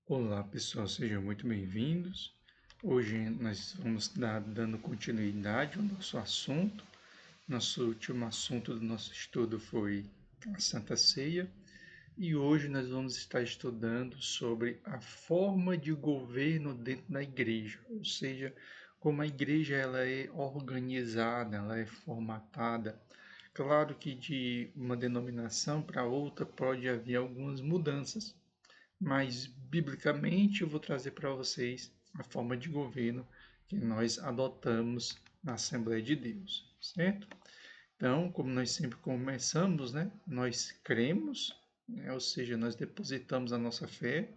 Olá pessoal, sejam muito bem-vindos. Hoje nós vamos dando continuidade ao nosso assunto. Nosso último assunto do nosso estudo foi a Santa Ceia e hoje nós vamos estar estudando sobre a forma de governo dentro da igreja, ou seja, como a igreja ela é organizada, ela é formatada. Claro que de uma denominação para outra pode haver algumas mudanças, mas, biblicamente, eu vou trazer para vocês a forma de governo que nós adotamos na Assembleia de Deus, certo? Então, como nós sempre começamos, né? Nós cremos, né? Ou seja, nós depositamos a nossa fé,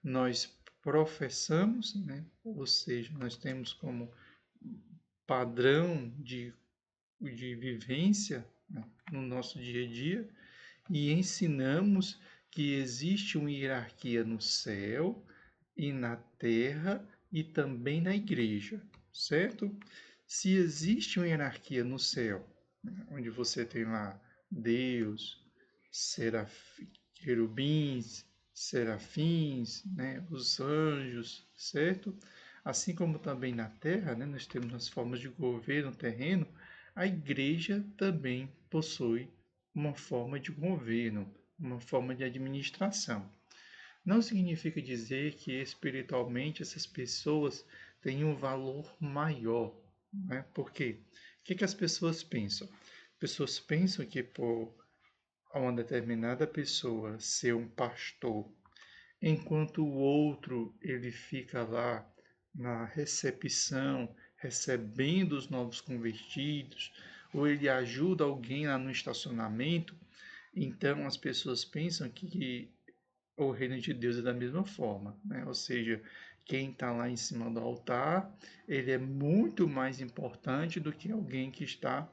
nós professamos, né? Ou seja, nós temos como padrão de vivência, né? No nosso dia a dia, e ensinamos que existe uma hierarquia no céu e na terra e também na igreja, certo? Se existe uma hierarquia no céu, né, onde você tem lá Deus, querubins, serafins, né, os anjos, certo? Assim como também na terra, né, nós temos as formas de governo terreno, a igreja também possui uma forma de governo, uma forma de administração. Não significa dizer que espiritualmente essas pessoas têm um valor maior, né? Por quê? O que as pessoas pensam? As pessoas pensam que por uma determinada pessoa ser um pastor, enquanto o outro ele fica lá na recepção, recebendo os novos convertidos, ou ele ajuda alguém lá no estacionamento, então as pessoas pensam que o reino de Deus é da mesma forma, né? Ou seja, quem está lá em cima do altar, ele é muito mais importante do que alguém que está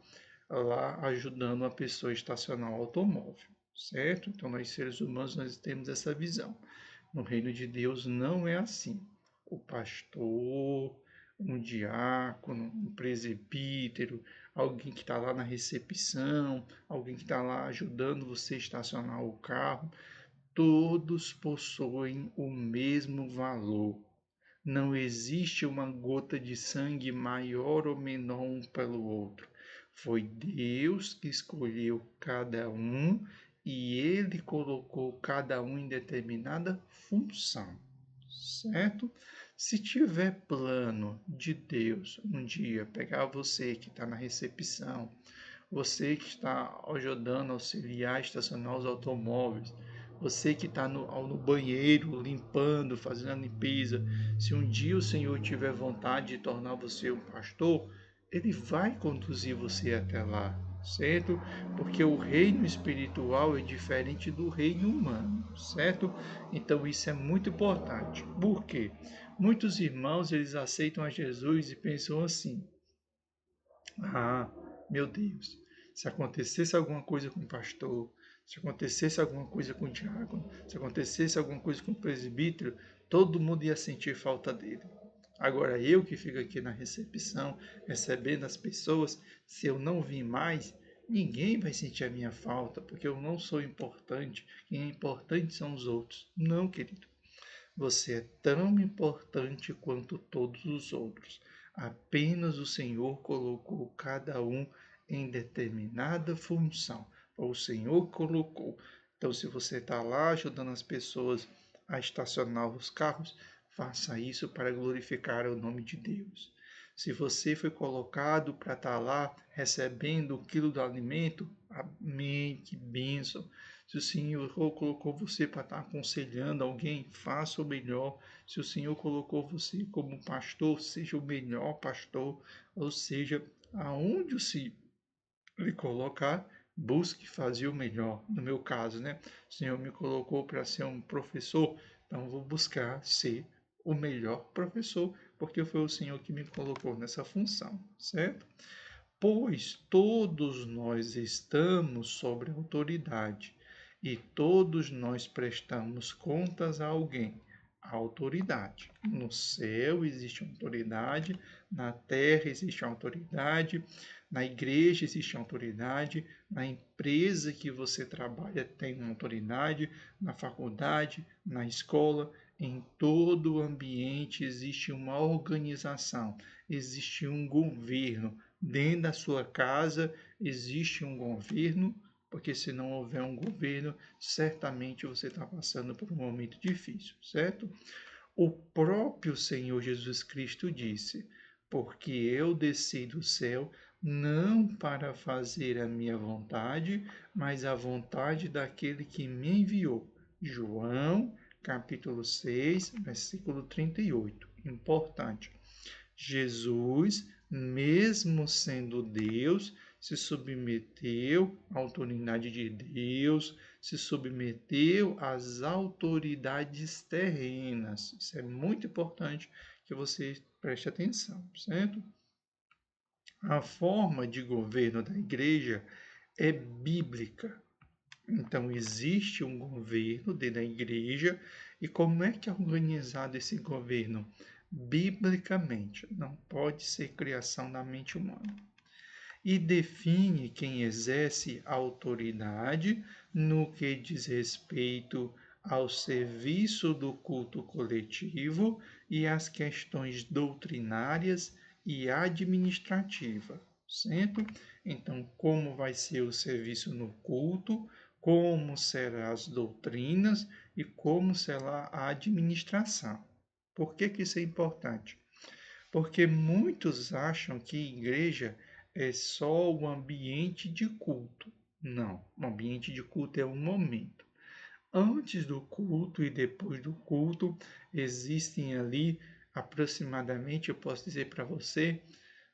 lá ajudando a pessoa a estacionar o automóvel, certo? Então, nós seres humanos, nós temos essa visão. No reino de Deus não é assim. O pastor, um diácono, um presbítero, alguém que está lá na recepção, alguém que está lá ajudando você a estacionar o carro, todos possuem o mesmo valor. Não existe uma gota de sangue maior ou menor um pelo outro. Foi Deus que escolheu cada um e ele colocou cada um em determinada função, certo? Se tiver plano de Deus um dia pegar você que está na recepção, você que está ajudando a auxiliar a estacionar os automóveis, você que está no banheiro limpando, fazendo a limpeza, se um dia o Senhor tiver vontade de tornar você um pastor, Ele vai conduzir você até lá, certo? Porque o reino espiritual é diferente do reino humano, certo? Então isso é muito importante. Por quê? Muitos irmãos eles aceitam a Jesus e pensam assim: ah, meu Deus, se acontecesse alguma coisa com o pastor, se acontecesse alguma coisa com o diácono, se acontecesse alguma coisa com o presbítero, todo mundo ia sentir falta dele. Agora eu que fico aqui na recepção, recebendo as pessoas, se eu não vim mais, ninguém vai sentir a minha falta, porque eu não sou importante. Quem é importante são os outros. Não, querido. Você é tão importante quanto todos os outros. Apenas o Senhor colocou cada um em determinada função. O Senhor colocou. Então, se você está lá ajudando as pessoas a estacionar os carros, faça isso para glorificar o nome de Deus. Se você foi colocado para estar lá recebendo o quilo do alimento, amém, que bênção. Se o Senhor colocou você para estar aconselhando alguém, faça o melhor. Se o Senhor colocou você como pastor, seja o melhor pastor. Ou seja, aonde o Senhor lhe colocar, busque fazer o melhor. No meu caso, né? O Senhor me colocou para ser um professor, então vou buscar ser o melhor professor, porque foi o Senhor que me colocou nessa função, certo? Pois todos nós estamos sobre autoridade e todos nós prestamos contas a alguém. A autoridade. No céu existe autoridade, na terra existe autoridade, na igreja existe autoridade, na empresa que você trabalha tem autoridade, na faculdade, na escola em todo o ambiente existe uma organização, existe um governo. Dentro da sua casa existe um governo, porque se não houver um governo, certamente você está passando por um momento difícil, certo? O próprio Senhor Jesus Cristo disse: porque eu desci do céu não para fazer a minha vontade, mas a vontade daquele que me enviou. João, capítulo 6, versículo 38. Importante. Jesus, mesmo sendo Deus, se submeteu à autoridade de Deus, se submeteu às autoridades terrenas. Isso é muito importante que você preste atenção, certo? A forma de governo da igreja é bíblica. Então, existe um governo dentro da igreja, e como é que é organizado esse governo? Biblicamente, não pode ser criação da mente humana. E define quem exerce autoridade no que diz respeito ao serviço do culto coletivo e às questões doutrinárias e administrativas, certo? Então, como vai ser o serviço no culto, como serão as doutrinas e como será a administração. Por que que isso é importante? Porque muitos acham que igreja é só o ambiente de culto. Não, o ambiente de culto é um momento. Antes do culto e depois do culto, existem ali aproximadamente, eu posso dizer para você,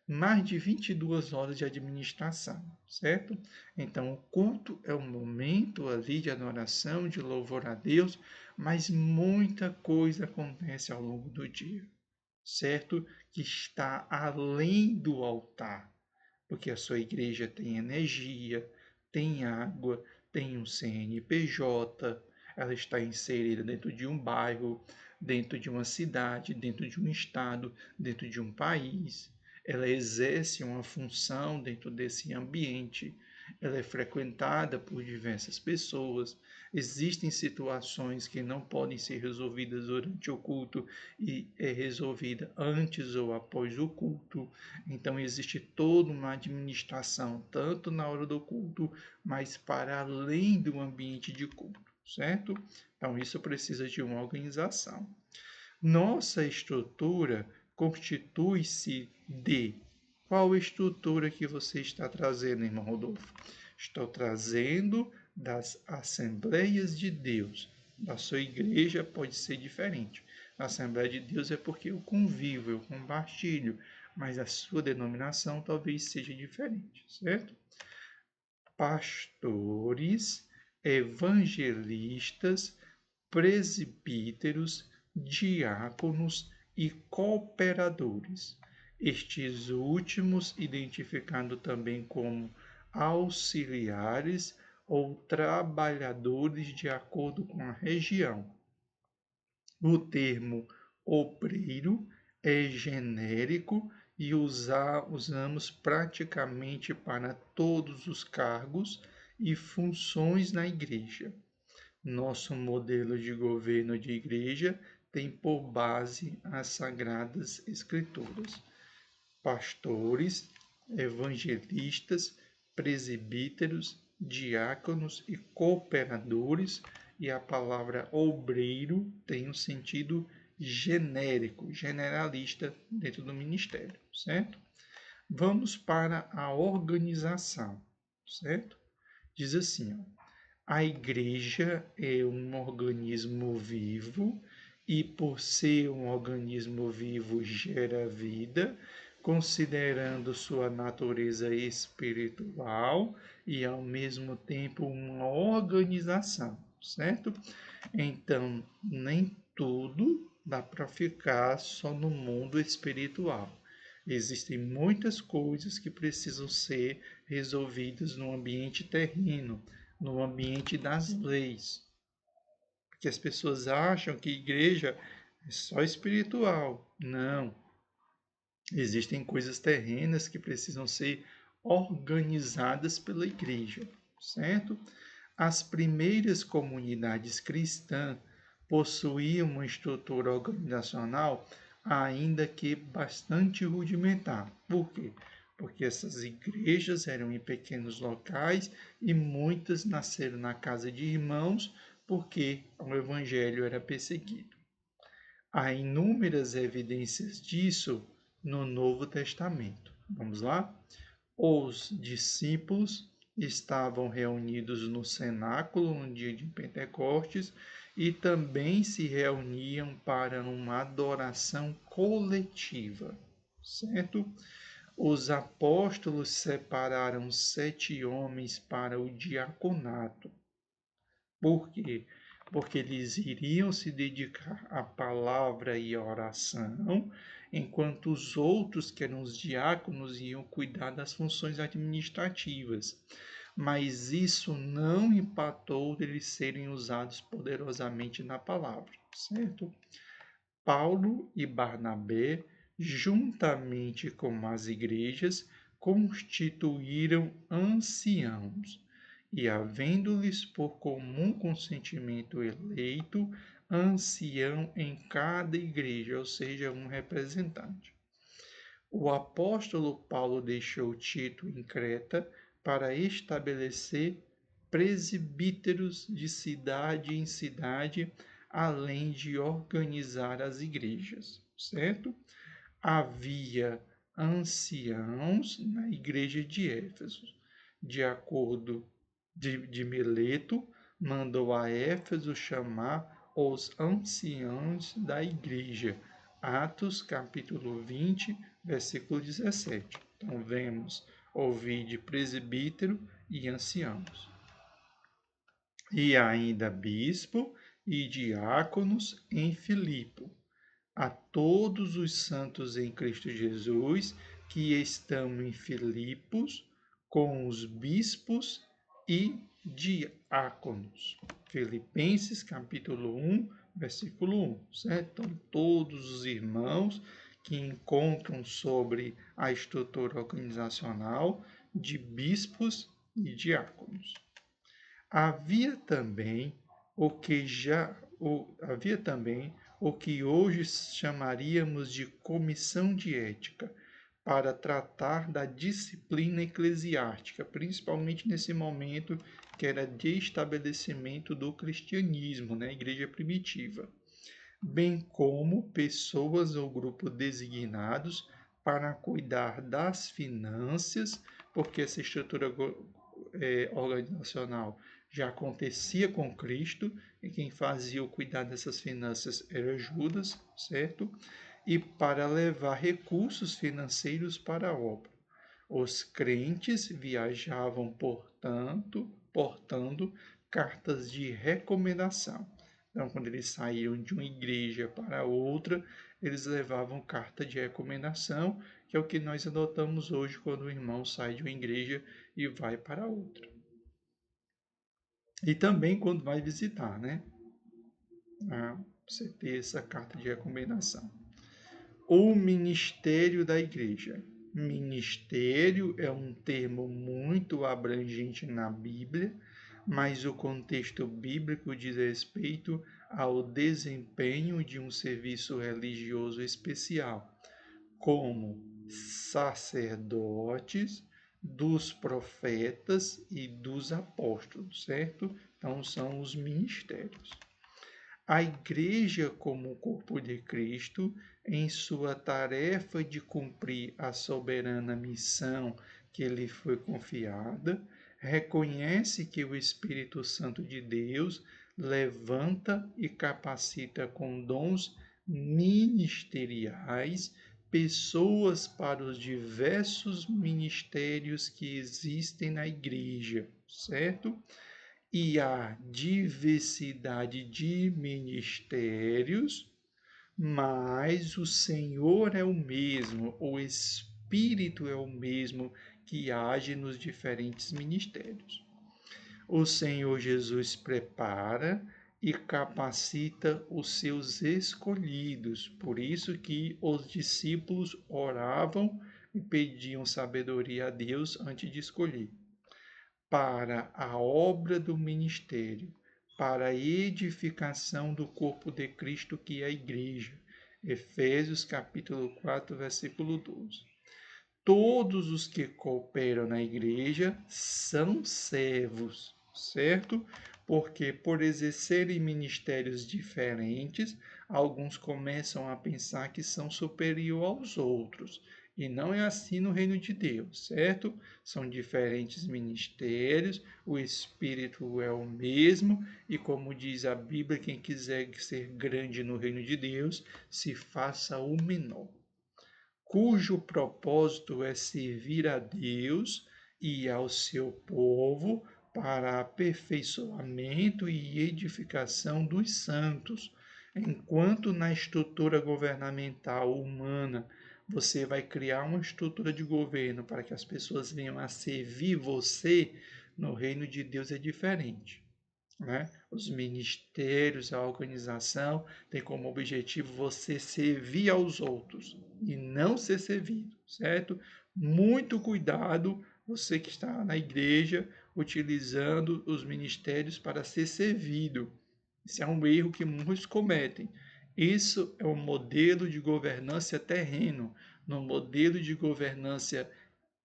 mais de 22 horas de administração, certo? Então, o culto é um momento ali de adoração, de louvor a Deus, mas muita coisa acontece ao longo do dia, certo? Que está além do altar, porque a sua igreja tem energia, tem água, tem um CNPJ, ela está inserida dentro de um bairro, dentro de uma cidade, dentro de um estado, dentro de um país. Ela exerce uma função dentro desse ambiente, ela é frequentada por diversas pessoas. Existem situações que não podem ser resolvidas durante o culto e é resolvida antes ou após o culto. Então existe toda uma administração, tanto na hora do culto, mas para além do ambiente de culto, certo? Então isso precisa de uma organização. Nossa estrutura constitui-se de qual estrutura que você está trazendo, irmão Rodolfo? Estou trazendo das Assembleias de Deus. Da sua igreja pode ser diferente. A Assembleia de Deus é porque eu convivo, eu compartilho, mas a sua denominação talvez seja diferente, certo? Pastores, evangelistas, presbíteros, diáconos e cooperadores. Estes últimos identificado também como auxiliares ou trabalhadores de acordo com a região. O termo obreiro é genérico e usamos praticamente para todos os cargos e funções na igreja. Nosso modelo de governo de igreja tem por base as Sagradas Escrituras. Pastores, evangelistas, presbíteros, diáconos e cooperadores, e a palavra obreiro tem um sentido genérico, generalista dentro do ministério, certo? Vamos para a organização, certo? Diz assim, ó, a igreja é um organismo vivo e, por ser um organismo vivo, gera vida, considerando sua natureza espiritual e, ao mesmo tempo, uma organização, certo? Então, nem tudo dá para ficar só no mundo espiritual. Existem muitas coisas que precisam ser resolvidas no ambiente terreno, no ambiente das leis. Porque as pessoas acham que igreja é só espiritual. Não. Existem coisas terrenas que precisam ser organizadas pela igreja, certo? As primeiras comunidades cristãs possuía uma estrutura organizacional, ainda que bastante rudimentar. Por quê? Porque essas igrejas eram em pequenos locais e muitas nasceram na casa de irmãos, porque o evangelho era perseguido. Há inúmeras evidências disso no Novo Testamento. Vamos lá? Os discípulos estavam reunidos no cenáculo no dia de Pentecostes e também se reuniam para uma adoração coletiva, certo? Os apóstolos separaram 7 homens para o diaconato. Por quê? Porque eles iriam se dedicar à palavra e à oração, enquanto os outros, que eram os diáconos, iam cuidar das funções administrativas. Mas isso não empatou deles serem usados poderosamente na palavra, certo? Paulo e Barnabé, juntamente com as igrejas, constituíram anciãos, e havendo-lhes por comum consentimento eleito ancião em cada igreja, ou seja, um representante. O apóstolo Paulo deixou Tito em Creta para estabelecer presbíteros de cidade em cidade, além de organizar as igrejas, certo? Havia anciãos na igreja de Éfeso. De acordo de Mileto, mandou a Éfeso chamar os anciãos da igreja. Atos capítulo 20, versículo 17. Então vemos ouvir de presbítero e anciãos. E ainda bispo e diáconos em Filipe. A todos os santos em Cristo Jesus que estão em Filipos com os bispos e diáconos. Filipenses capítulo 1, versículo 1, certo? Então, todos os irmãos que encontram sobre a estrutura organizacional de bispos e diáconos. Havia também o que hoje chamaríamos de comissão de ética, para tratar da disciplina eclesiástica, principalmente nesse momento que era de estabelecimento do cristianismo, né, igreja primitiva, bem como pessoas ou grupos designados para cuidar das finanças, porque essa estrutura organizacional já acontecia com Cristo, e quem fazia o cuidar dessas finanças era Judas, certo? E para levar recursos financeiros para a obra. Os crentes viajavam, portanto, portando cartas de recomendação. Então, quando eles saíam de uma igreja para outra, eles levavam carta de recomendação, que é o que nós adotamos hoje quando o irmão sai de uma igreja e vai para outra. E também quando vai visitar, né? Você ter essa carta de recomendação. O ministério da igreja. Ministério é um termo muito abrangente na Bíblia, mas o contexto bíblico diz respeito ao desempenho de um serviço religioso especial, como sacerdotes, dos profetas e dos apóstolos, certo? Então, são os ministérios. A Igreja, como o corpo de Cristo, em sua tarefa de cumprir a soberana missão que lhe foi confiada, reconhece que o Espírito Santo de Deus levanta e capacita com dons ministeriais pessoas para os diversos ministérios que existem na Igreja, certo? E a diversidade de ministérios, mas o Senhor é o mesmo, o Espírito é o mesmo que age nos diferentes ministérios. O Senhor Jesus prepara e capacita os seus escolhidos. Por isso que os discípulos oravam e pediam sabedoria a Deus antes de escolher. Para a obra do ministério, para a edificação do corpo de Cristo, que é a igreja. Efésios capítulo 4, versículo 12. Todos os que cooperam na igreja são servos, certo? Porque por exercerem ministérios diferentes, alguns começam a pensar que são superior aos outros. E não é assim no reino de Deus, certo? São diferentes ministérios, o Espírito é o mesmo, e como diz a Bíblia, quem quiser ser grande no reino de Deus, se faça o menor, cujo propósito é servir a Deus e ao seu povo para aperfeiçoamento e edificação dos santos. Enquanto na estrutura governamental humana você vai criar uma estrutura de governo para que as pessoas venham a servir você, no reino de Deus é diferente, né? Os ministérios, a organização tem como objetivo você servir aos outros e não ser servido, certo? Muito cuidado, você que está na igreja utilizando os ministérios para ser servido. Isso é um erro que muitos cometem. Isso é um modelo de governança terreno. No modelo de governança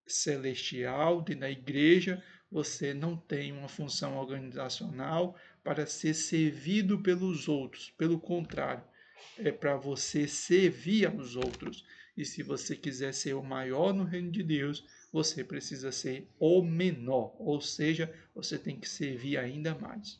celestial, dentro da igreja, você não tem uma função organizacional para ser servido pelos outros. Pelo contrário, é para você servir aos outros. E se você quiser ser o maior no reino de Deus, você precisa ser o menor, ou seja, você tem que servir ainda mais.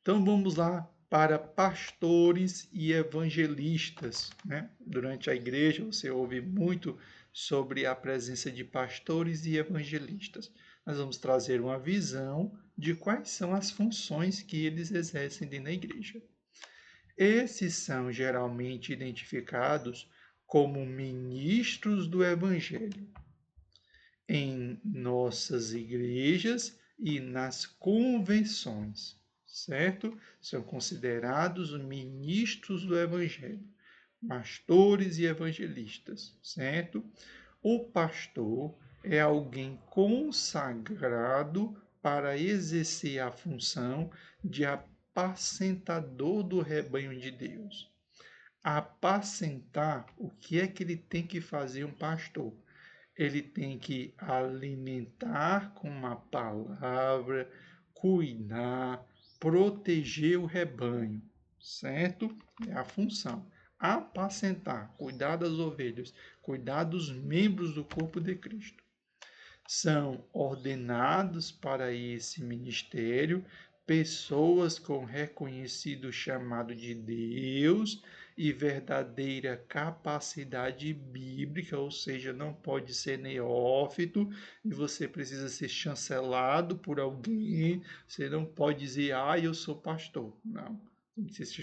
Então vamos lá para pastores e evangelistas, né? Durante a igreja você ouve muito sobre a presença de pastores e evangelistas. Nós vamos trazer uma visão de quais são as funções que eles exercem dentro da igreja. Esses são geralmente identificados como ministros do evangelho em nossas igrejas e nas convenções, certo? São considerados ministros do Evangelho, pastores e evangelistas, certo? O pastor é alguém consagrado para exercer a função de apacentador do rebanho de Deus. Apacentar, o que é que ele tem que fazer um pastor? Ele tem que alimentar com uma palavra, cuidar, proteger o rebanho, certo? É a função. Apacentar, cuidar das ovelhas, cuidar dos membros do corpo de Cristo. São ordenados para esse ministério pessoas com reconhecido chamado de Deus e verdadeira capacidade bíblica, ou seja, não pode ser neófito e você precisa ser chancelado por alguém. Você não pode dizer, eu sou pastor. Não, tem que ser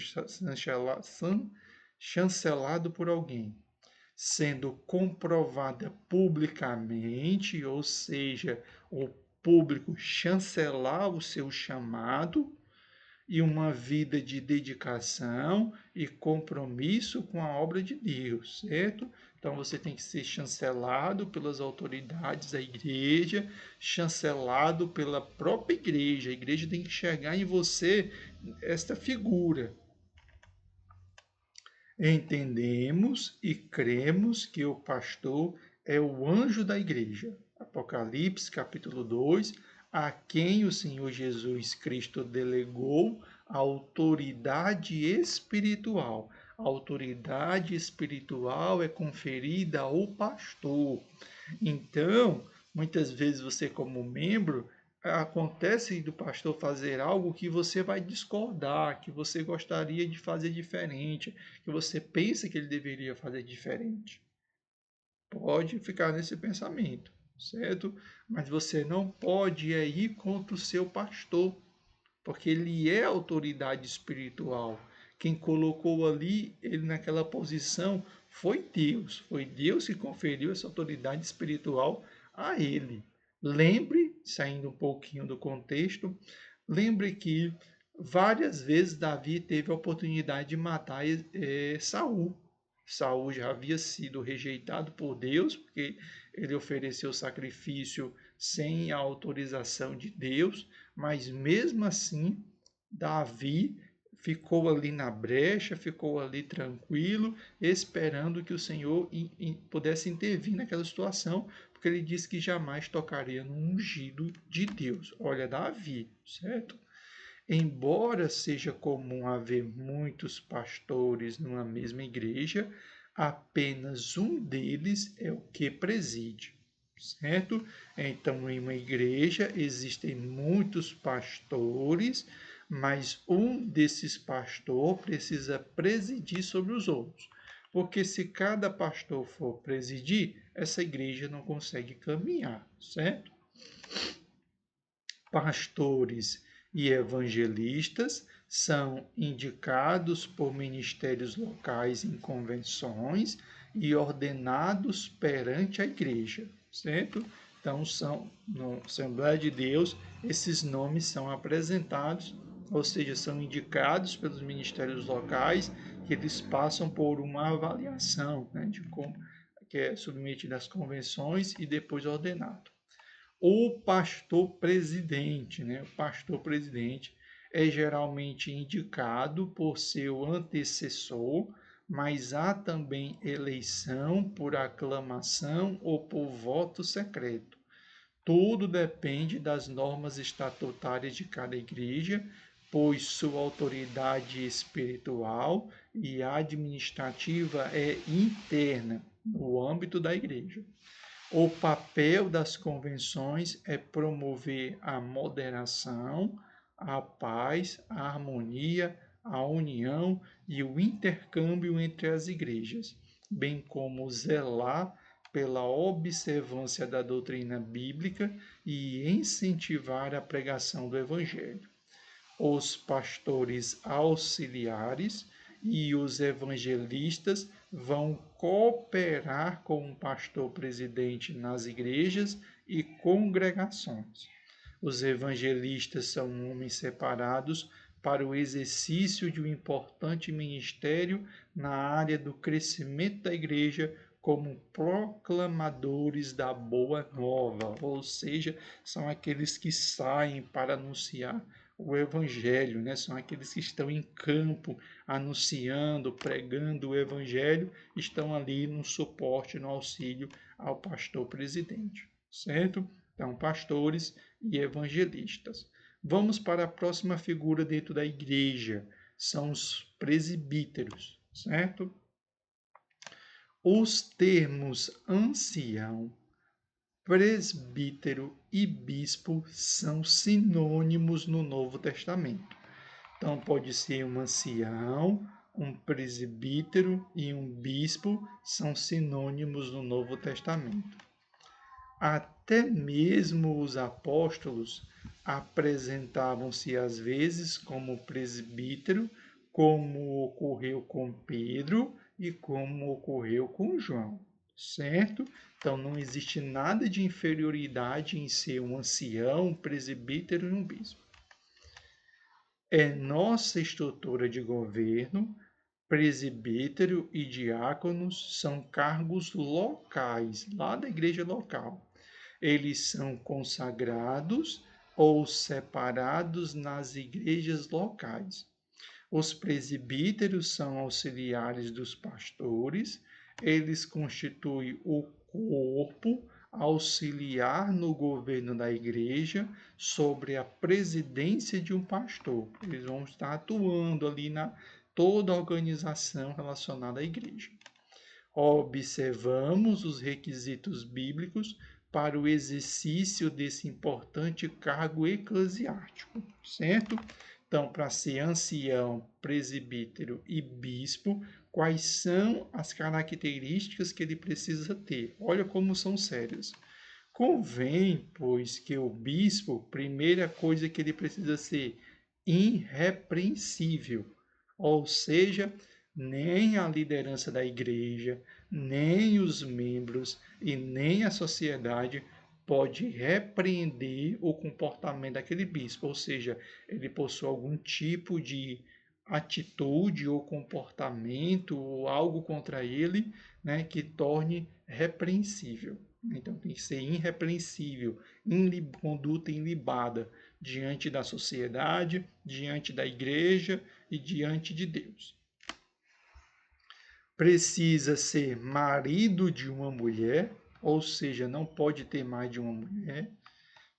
chancelado por alguém, sendo comprovada publicamente, ou seja, o público chancelar o seu chamado e uma vida de dedicação e compromisso com a obra de Deus, certo? Então você tem que ser chancelado pelas autoridades da igreja, chancelado pela própria igreja. A igreja tem que enxergar em você esta figura. Entendemos e cremos que o pastor é o anjo da igreja. Apocalipse, capítulo 2, a quem o Senhor Jesus Cristo delegou a autoridade espiritual. A autoridade espiritual é conferida ao pastor. Então, muitas vezes você, como membro, acontece do pastor fazer algo que você vai discordar, que você gostaria de fazer diferente, que você pensa que ele deveria fazer diferente. Pode ficar nesse pensamento, certo? Mas você não pode ir contra o seu pastor, porque ele é autoridade espiritual. Quem colocou ali ele naquela posição foi Deus que conferiu essa autoridade espiritual a ele. Lembre, saindo um pouquinho do contexto, lembre que várias vezes Davi teve a oportunidade de matar Saul. Saul já havia sido rejeitado por Deus, porque ele ofereceu sacrifício sem a autorização de Deus, mas mesmo assim, Davi ficou ali na brecha, ficou ali tranquilo, esperando que o Senhor pudesse intervir naquela situação, porque ele disse que jamais tocaria no ungido de Deus. Olha, Davi, certo? Embora seja comum haver muitos pastores numa mesma igreja, apenas um deles é o que preside, certo? Então, em uma igreja existem muitos pastores, mas um desses pastores precisa presidir sobre os outros. Porque se cada pastor for presidir, essa igreja não consegue caminhar, certo? Pastores e evangelistas são indicados por ministérios locais em convenções e ordenados perante a igreja, certo? Então, no Assembleia de Deus, esses nomes são apresentados, ou seja, são indicados pelos ministérios locais, que eles passam por uma avaliação, né, de como que é submetido às convenções e depois ordenado. O pastor presidente, né? O pastor presidente é geralmente indicado por seu antecessor, mas há também eleição por aclamação ou por voto secreto. Tudo depende das normas estatutárias de cada igreja, pois sua autoridade espiritual e administrativa é interna, no âmbito da igreja. O papel das convenções é promover a moderação, a paz, a harmonia, a união e o intercâmbio entre as igrejas, bem como zelar pela observância da doutrina bíblica e incentivar a pregação do Evangelho. Os pastores auxiliares e os evangelistas vão cooperar com o pastor presidente nas igrejas e congregações. Os evangelistas são homens separados para o exercício de um importante ministério na área do crescimento da igreja como proclamadores da boa nova, ou seja, são aqueles que saem para anunciar o evangelho, né? São aqueles que estão em campo anunciando, pregando o evangelho, estão ali no suporte, no auxílio ao pastor presidente, certo? Então, pastores e evangelistas. Vamos para a próxima figura dentro da igreja, são os presbíteros, certo? Os termos ancião, presbítero e bispo são sinônimos no Novo Testamento. Então, pode ser um ancião, um presbítero e um bispo são sinônimos no Novo Testamento. Até mesmo os apóstolos apresentavam-se às vezes como presbítero, como ocorreu com Pedro e como ocorreu com João, certo? Então não existe nada de inferioridade em ser um ancião, um presbítero e um bispo. É nossa estrutura de governo, presbítero e diáconos são cargos locais, lá da igreja local. Eles são consagrados ou separados nas igrejas locais. Os presbíteros são auxiliares dos pastores, eles constituem o corpo auxiliar no governo da igreja sobre a presidência de um pastor. Eles vão estar atuando ali na toda a organização relacionada à igreja. Observamos os requisitos bíblicos para o exercício desse importante cargo eclesiástico, certo? Então, para ser ancião, presbítero e bispo, quais são as características que ele precisa ter? Olha como são sérias. Convém, pois, que o bispo, primeira coisa que ele precisa ser irrepreensível, ou seja, nem a liderança da igreja, nem os membros e nem a sociedade pode repreender o comportamento daquele bispo, ou seja, ele possui algum tipo de atitude ou comportamento ou algo contra ele, né, que torne repreensível. Então tem que ser irrepreensível, conduta ilibada diante da sociedade, diante da igreja e diante de Deus. Precisa ser marido de uma mulher, ou seja, não pode ter mais de uma mulher,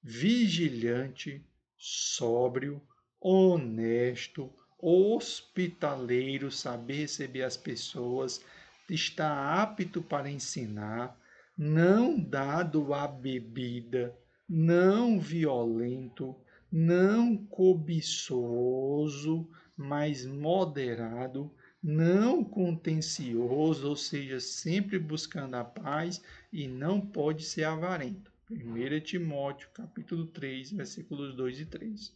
vigilante, sóbrio, honesto, hospitaleiro, saber receber as pessoas, está apto para ensinar, não dado à bebida, não violento, não cobiçoso, mas moderado, não contencioso, ou seja, sempre buscando a paz e não pode ser avarento. 1 Timóteo, capítulo 3, versículos 2 e 3.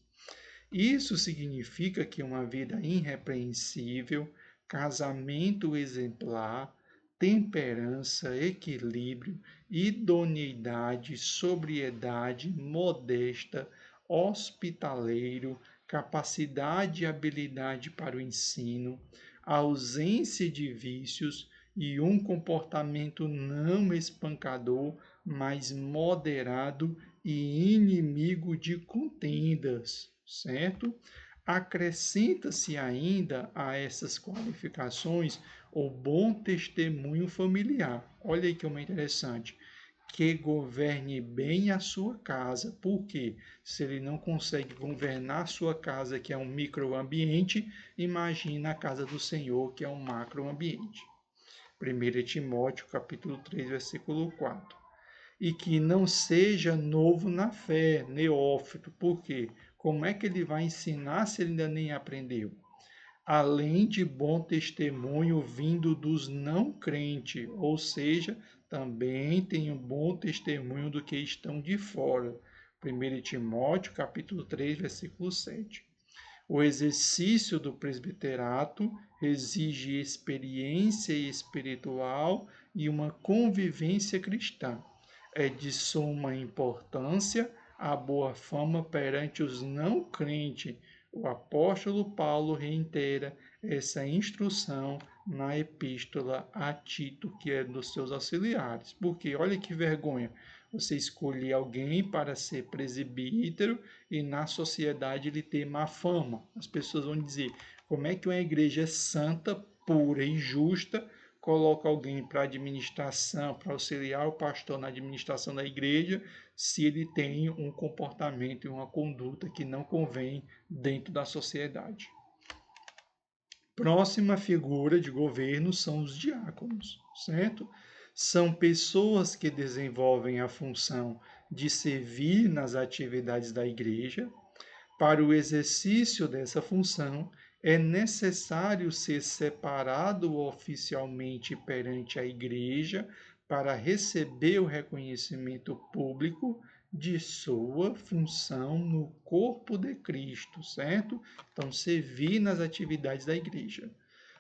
Isso significa que uma vida irrepreensível, casamento exemplar, temperança, equilíbrio, idoneidade, sobriedade, modesta, hospitaleiro, capacidade e habilidade para o ensino, ausência de vícios e um comportamento não espancador, mas moderado e inimigo de contendas, certo? Acrescenta-se ainda a essas qualificações o bom testemunho familiar. Olha aí que é uma interessante. Que governe bem a sua casa. Por quê? Se ele não consegue governar a sua casa, que é um microambiente, imagina a casa do Senhor, que é um macroambiente. 1 Timóteo, capítulo 3, versículo 4. E que não seja novo na fé, neófito. Por quê? Como é que ele vai ensinar se ele ainda nem aprendeu? Além de bom testemunho vindo dos não crentes, ou seja, também tem um bom testemunho do que estão de fora. 1 Timóteo, capítulo 3, versículo 7. O exercício do presbiterato exige experiência espiritual e uma convivência cristã. É de suma importância a boa fama perante os não crentes. O apóstolo Paulo reitera essa instrução na epístola a Tito, que é dos seus auxiliares. Porque olha que vergonha, você escolher alguém para ser presbítero e na sociedade ele ter má fama. As pessoas vão dizer: como é que uma igreja santa, pura e justa coloca alguém para administração, para auxiliar o pastor na administração da igreja, se ele tem um comportamento e uma conduta que não convém dentro da sociedade? Próxima figura de governo são os diáconos, certo? São pessoas que desenvolvem a função de servir nas atividades da igreja. Para o exercício dessa função, é necessário ser separado oficialmente perante a igreja para receber o reconhecimento público de sua função no corpo de Cristo, certo? Então, servir nas atividades da igreja.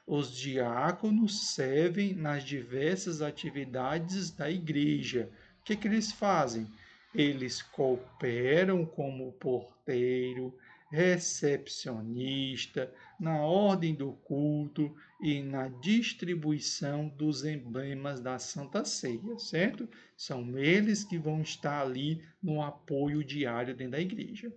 Os diáconos servem nas diversas atividades da igreja. O que eles fazem? Eles cooperam como porteiro, recepcionista, na ordem do culto e na distribuição dos emblemas da Santa Ceia, certo? São eles que vão estar ali no apoio diário dentro da igreja.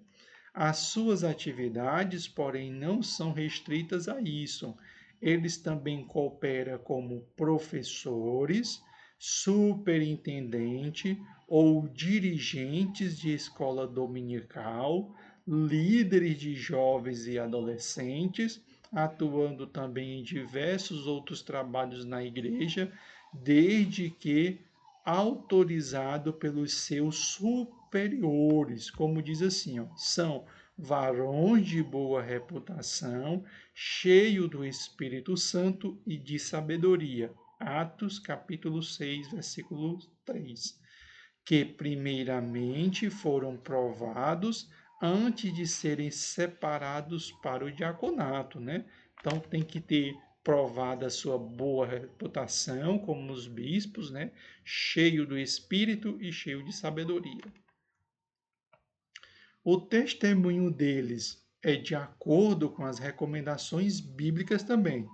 As suas atividades, porém, não são restritas a isso. Eles também cooperam como professores, superintendente ou dirigentes de escola dominical, líderes de jovens e adolescentes, atuando também em diversos outros trabalhos na igreja, desde que autorizado pelos seus superiores, como diz assim, ó, são varões de boa reputação, cheio do Espírito Santo e de sabedoria. Atos capítulo 6, versículo 3. Que primeiramente foram provados antes de serem separados para o diaconato, né? Então tem que ter provada a sua boa reputação, como os bispos, né? Cheio do Espírito e cheio de sabedoria. O testemunho deles é de acordo com as recomendações bíblicas também.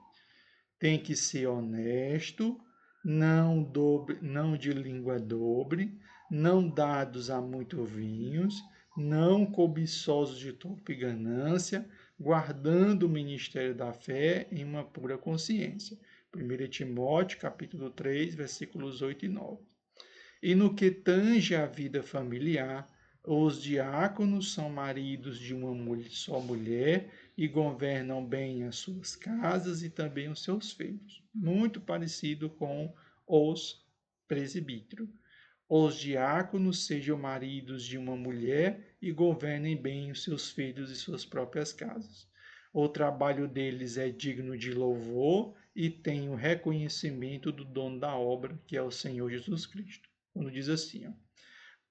Tem que ser honesto, não de língua dobre, não dados a muito vinhos, não cobiçosos de torpe ganância, guardando o ministério da fé em uma pura consciência. 1 Timóteo, capítulo 3, versículos 8 e 9. E no que tange à vida familiar, os diáconos são maridos de uma só mulher e governam bem as suas casas e também os seus filhos. Muito parecido com os presbíteros. Os diáconos sejam maridos de uma mulher e governem bem os seus filhos e suas próprias casas. O trabalho deles é digno de louvor e tem o reconhecimento do dono da obra, que é o Senhor Jesus Cristo. Quando diz assim, ó,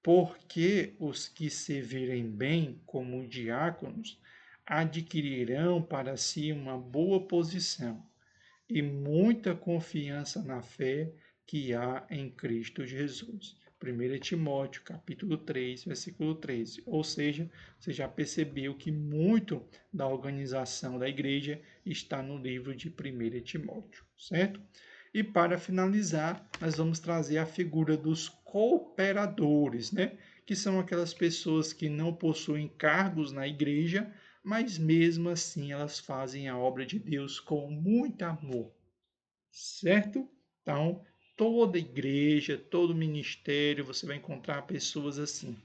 porque os que servirem bem como diáconos adquirirão para si uma boa posição e muita confiança na fé que há em Cristo Jesus. 1 Timóteo, capítulo 3, versículo 13. Ou seja, você já percebeu que muito da organização da igreja está no livro de 1 Timóteo, certo? E para finalizar, nós vamos trazer a figura dos cooperadores, né? Que são aquelas pessoas que não possuem cargos na igreja, mas mesmo assim elas fazem a obra de Deus com muito amor, certo? Então, toda igreja, todo ministério, você vai encontrar pessoas assim.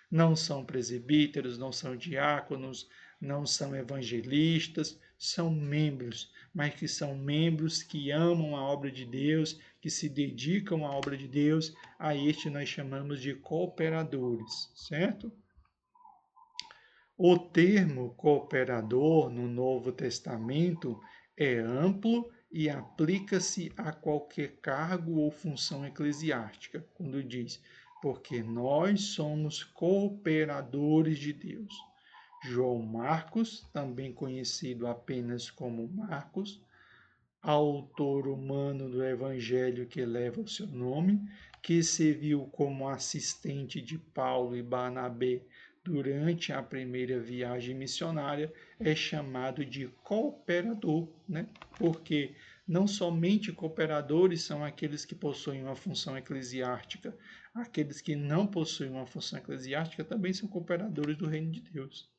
Não são presbíteros, não são diáconos, não são evangelistas, são membros, mas que são membros que amam a obra de Deus, que se dedicam à obra de Deus. A este nós chamamos de cooperadores, certo? O termo cooperador no Novo Testamento é amplo e aplica-se a qualquer cargo ou função eclesiástica, quando diz, porque nós somos cooperadores de Deus. João Marcos, também conhecido apenas como Marcos, autor humano do evangelho que leva o seu nome, que serviu como assistente de Paulo e Barnabé durante a primeira viagem missionária, é chamado de cooperador, né? Porque não somente cooperadores são aqueles que possuem uma função eclesiástica, aqueles que não possuem uma função eclesiástica também são cooperadores do reino de Deus.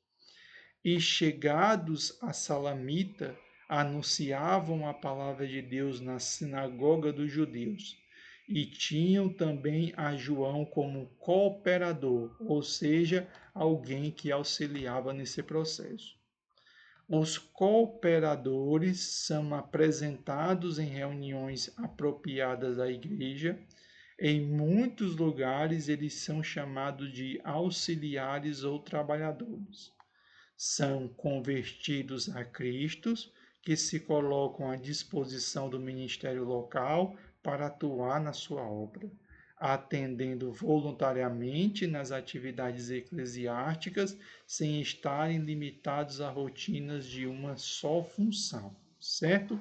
E chegados a Salamita, anunciavam a palavra de Deus na sinagoga dos judeus. E tinham também a João como cooperador, ou seja, alguém que auxiliava nesse processo. Os cooperadores são apresentados em reuniões apropriadas da igreja. Em muitos lugares, eles são chamados de auxiliares ou trabalhadores. São convertidos a Cristo, que se colocam à disposição do ministério local para atuar na sua obra, atendendo voluntariamente nas atividades eclesiásticas, sem estarem limitados a rotinas de uma só função, certo?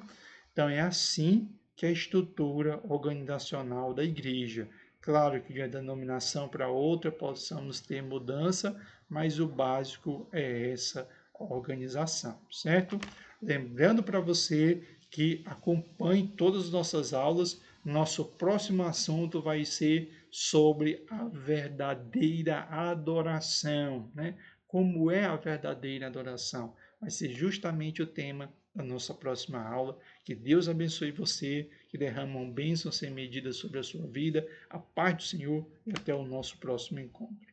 Então é assim que é a estrutura organizacional da igreja. Claro que de uma denominação para outra possamos ter mudança, mas o básico é essa organização, certo? Lembrando para você que acompanhe todas as nossas aulas, nosso próximo assunto vai ser sobre a verdadeira adoração, né? Como é a verdadeira adoração? Vai ser justamente o tema da nossa próxima aula. Que Deus abençoe você, que derrama um bênção sem medida sobre a sua vida. A paz do Senhor e até o nosso próximo encontro.